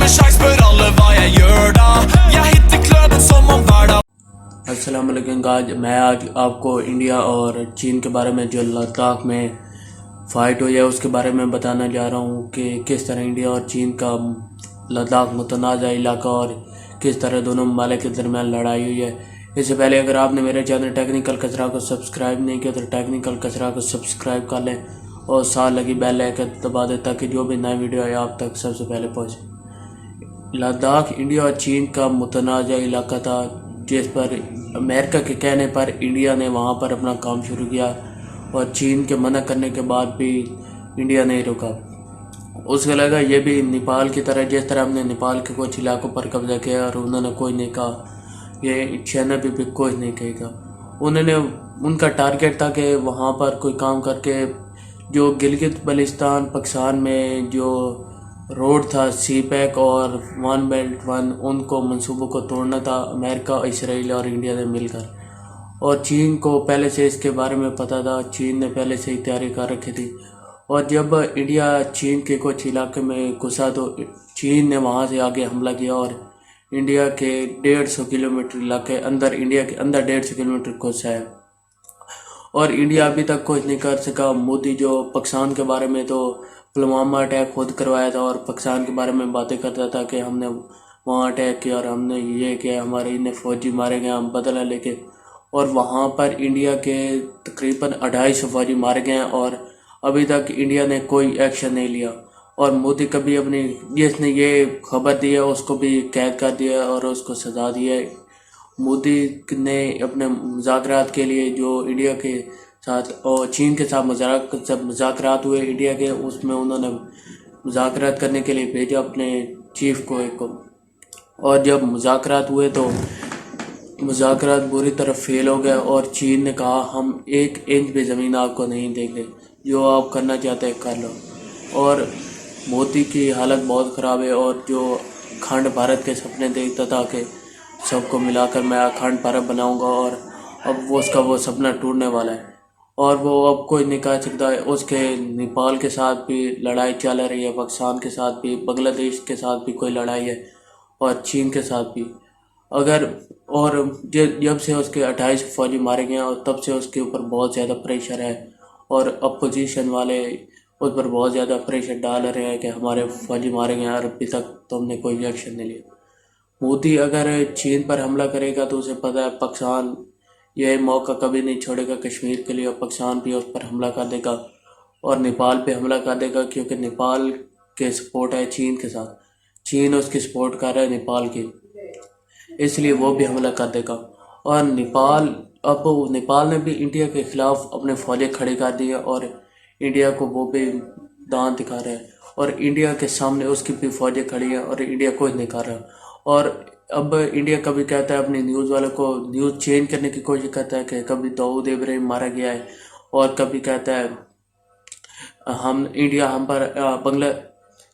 med sjans spør alle hva jeg gjør da. Jeg hitter kløden som om hver dag. अस्सलाम वालेकुम guys, मैं आज आपको India और चीन के बारे में जो लद्दाख में फ़ाइट हुई है उसके बारे में बताना जा रहा हूँ कि किस तरह इंडिया और चीन का लद्दाख मुतनाज़ा इलाका और किस तरह दोनों ममालिक के दरमियान लड़ाई हुई है। इससे पहले अगर आपने मेरे चैनल टेक्निकल कचरा को सब्सक्राइब नहीं किया तो टेक्निकल कचरा को सब्सक्राइब कर लें और साथ लगी बेल आइकन दबा दें ताकि जो भी नई वीडियो आए आप तक सबसे पहले पहुँचे। लद्दाख इंडिया और चीन का मुतनाज़ा इलाका था जिस पर अमेरिका के कहने पर इंडिया ने वहाँ पर अपना काम शुरू किया और चीन के मना करने के बाद भी इंडिया नहीं रुका। उसको लगा ये भी नेपाल की तरह, जिस तरह हमने नेपाल के कुछ इलाकों पर कब्जा किया और उन्होंने कोई नहीं कहा, ये चाइना भी कुछ नहीं कहेगा। उन्होंने उनका टारगेट था कि वहाँ पर कोई काम करके जो गिलगित बल्तिस्तान पाकिस्तान में जो रोड था सी पैक और वन बेल्ट वन, उनको मंसूबों को तोड़ना था अमेरिका, इसराइल और इंडिया ने मिलकर। और चीन को पहले से इसके बारे में पता था, चीन ने पहले से ही तैयारी कर रखी थी। और जब इंडिया चीन के कुछ इलाके में घुसा तो चीन ने वहाँ से आगे हमला किया और इंडिया के 150 किलोमीटर इलाके अंदर, इंडिया के अंदर 150 किलोमीटर घुसा है और इंडिया अभी तक कुछ नहीं कर सका। मोदी जो पाकिस्तान के बारे में तो पुलवामा अटैक खुद करवाया था और पाकिस्तान के बारे में बातें करता था कि हमने वहाँ अटैक किया और हमने ये किया, हमारे इन्हें फौजी मारे गए, हम बदला लेके। और वहाँ पर इंडिया के तकरीबन 250 फौजी मारे गए और अभी तक इंडिया ने कोई एक्शन नहीं लिया। और मोदी कभी अपनी जिसने ये खबर दी है उसको भी कैद कर दिया और उसको सजा दी है। मोदी ने अपने मुज़ाकरात के लिए जो इंडिया के साथ और चीन के साथ मुज़ाकरात हुए इंडिया के, उसमें उन्होंने मुज़ाकरात करने के लिए भेजा अपने चीफ को एक को। और जब मुज़ाकरात हुए तो मुज़ाकरात बुरी तरह फेल हो गए और चीन ने कहा हम 1 इंच भी ज़मीन आपको नहीं देंगे, जो आप करना चाहते हैं कर लो। और मोदी की हालत बहुत ख़राब है और जो अखंड भारत के सपने देखता था कि सबको मिलाकर मैं अखंड भारत बनाऊंगा, और अब वो सपना टूटने वाला है और वो अब कोई नहीं कह सकता है। उसके नेपाल के साथ भी लड़ाई चल रही है, पाकिस्तान के साथ भी, बांग्लादेश के साथ भी कोई लड़ाई है और चीन के साथ भी। अगर और जब से उसके 28 फौजी मारे गए और तब से उसके ऊपर बहुत ज़्यादा प्रेशर है और अपोजिशन वाले उस पर बहुत ज़्यादा प्रेशर डाल रहे हैं कि हमारे फौजी मारे गए और अभी तक तुमने कोई एक्शन नहीं लिया। मोदी अगर चीन पर हमला करेगा तो उसे पता है पाकिस्तान यह मौका कभी नहीं छोड़ेगा कश्मीर के लिए, और पाकिस्तान भी उस पर हमला कर देगा और नेपाल पे हमला कर देगा, क्योंकि नेपाल के सपोर्ट है चीन के साथ, चीन उसकी सपोर्ट कर रहा है नेपाल की, इसलिए वो भी हमला कर देगा। और नेपाल ने भी इंडिया के ख़िलाफ़ अपने फौजें खड़ी कर दी है और इंडिया को वो भी दांत दिखा रहा है और इंडिया के सामने उसकी भी फौजें खड़ी हैं और इंडिया कुछ नहीं कर रहा। और अब इंडिया कभी कहता है अपने न्यूज़ वालों को न्यूज़ चेंज करने की कोशिश करता है कि कभी दाऊद इब्राहिम मारा गया है और कभी कहता है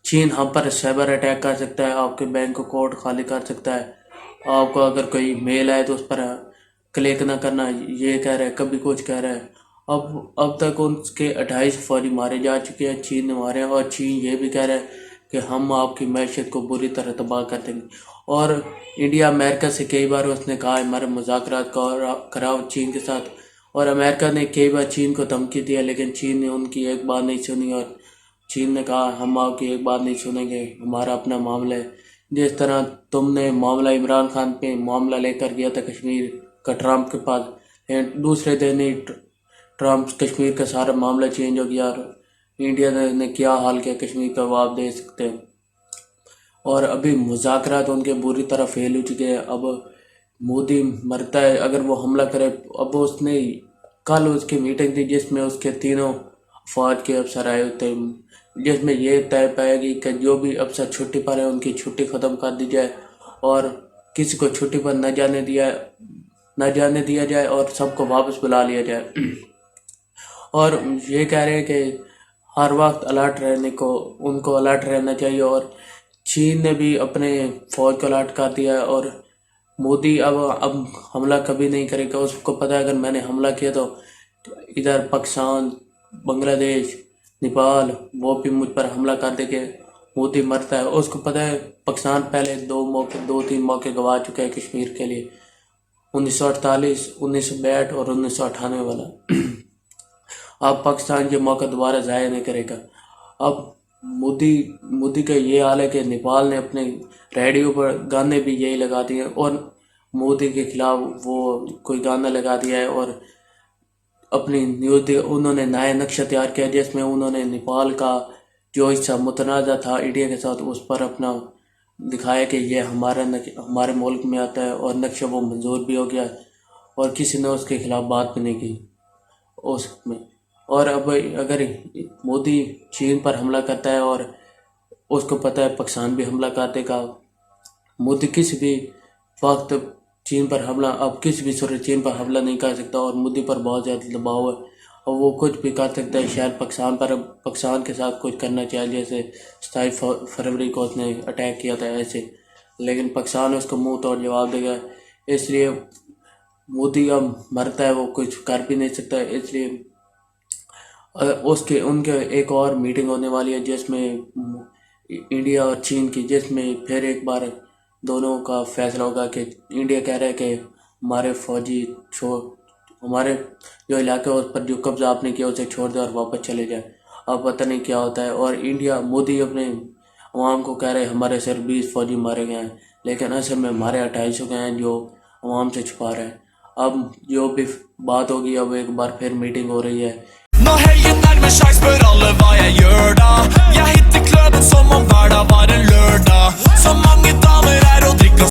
चीन हम पर साइबर अटैक कर सकता है, आपके बैंक अकाउंट खाली कर सकता है, आपको अगर कोई मेल आए तो उस पर क्लिक ना करना, ये कह रहा है, कभी कुछ कह रहा है। अब तक उसके 28 फौजी मारे जा चुके हैं, चीन ने मारे हैं और चीन ये भी कह रहा है कि हम आपकी मैशियत को बुरी तरह तबाह कर देंगे। और इंडिया अमेरिका से कई बार उसने कहा हमारे मुज़ाकरात कराओ चीन के साथ, और अमेरिका ने कई बार चीन को धमकी दिया, लेकिन चीन ने उनकी एक बात नहीं सुनी और चीन ने कहा हम आपकी एक बात नहीं सुनेंगे, हमारा अपना मामला है। जिस तरह तुमने मामला इमरान खान पे मामला लेकर गया था कश्मीर का ट्रंप के पास, दूसरे दिन ही ट्रंप कश्मीर का सारा मामला चेंज हो गया और इंडिया ने क्या हाल किया कश्मीर का वो आप देख सकते हैं। और अभी मुज़ाकरात उनके बुरी तरह फेल हो चुके हैं। अब मोदी मरता है अगर वो हमला करे। अब उसने कल उसकी मीटिंग थी जिसमें उसके तीनों फौज के अफसर आए थे, जिसमें ये तय पाएगी कि जो भी अफसर छुट्टी पर है उनकी छुट्टी ख़त्म कर दी जाए और किसी को छुट्टी पर न जाने दिया जाए और सबको वापस बुला लिया जाए। और ये कह रहे हैं कि हर वक्त उनको अलर्ट रहना चाहिए। और चीन ने भी अपने फ़ौज को अलर्ट कर दिया है और मोदी अब हमला कभी नहीं करेगा। उसको पता है अगर मैंने हमला किया तो इधर पाकिस्तान, बांग्लादेश, नेपाल वो भी मुझ पर हमला कर देंगे मोदी मरता है, उसको पता है पाकिस्तान पहले 2-3 मौके गवा चुका है कश्मीर के लिए, 1948, 1962 और 1998 वाला। अब पाकिस्तान ये मौका दोबारा ज़ाया नहीं करेगा। अब मोदी का ये हाल है कि नेपाल ने अपने रेडियो पर गाने भी यही लगा दिए और मोदी के खिलाफ वो कोई गाना लगा दिया है और अपनी न्यूज़ उन्होंने नया नक्शा तैयार किया जिसमें उन्होंने नेपाल का जो हिस्सा मुतनाज़ा था इंडिया के साथ उस पर अपना दिखाया कि ये हमारे मुल्क में आता है और नक्शा वो मंजूर भी हो गया और किसी ने उसके खिलाफ बात भी नहीं की उसमें। और अब अगर मोदी चीन पर हमला करता है और उसको पता है पाकिस्तान भी हमला कर देगा, मोदी किसी भी वक्त चीन पर हमला अब किसी भी सूरत चीन पर हमला नहीं कर सकता और मोदी पर बहुत ज़्यादा दबाव है और वो कुछ भी कर सकता है। शायद पाकिस्तान के साथ कुछ करना चाहिए, जैसे 27 फरवरी को उसने अटैक किया था ऐसे, लेकिन पाकिस्तान उसको मुंह तोड़ जवाब देगा। इसलिए मोदी अब मरता है, वो कुछ कर भी नहीं सकता। इसलिए उनके एक और मीटिंग होने वाली है जिसमें इंडिया और चीन की, जिसमें फिर एक बार दोनों का फैसला होगा कि इंडिया कह रहा है कि हमारे फौजी हमारे जो इलाके उस पर जो कब्जा आपने किया उसे छोड़ दे और वापस चले जाए। अब पता नहीं क्या होता है। और मोदी अपने अवाम को कह रहे हैं हमारे सिर्फ 20 फौजी मारे गए हैं, लेकिन असल में हमारे 2800 गए हैं जो अवाम से छुपा रहे हैं। अब जो भी बात होगी, अब एक बार फिर मीटिंग हो रही है। Når helgen nærmer seg, spør alle hva jeg gjør da. Jeg hitter kløben som om hver dag var en lørdag. Så mange damer er og drikker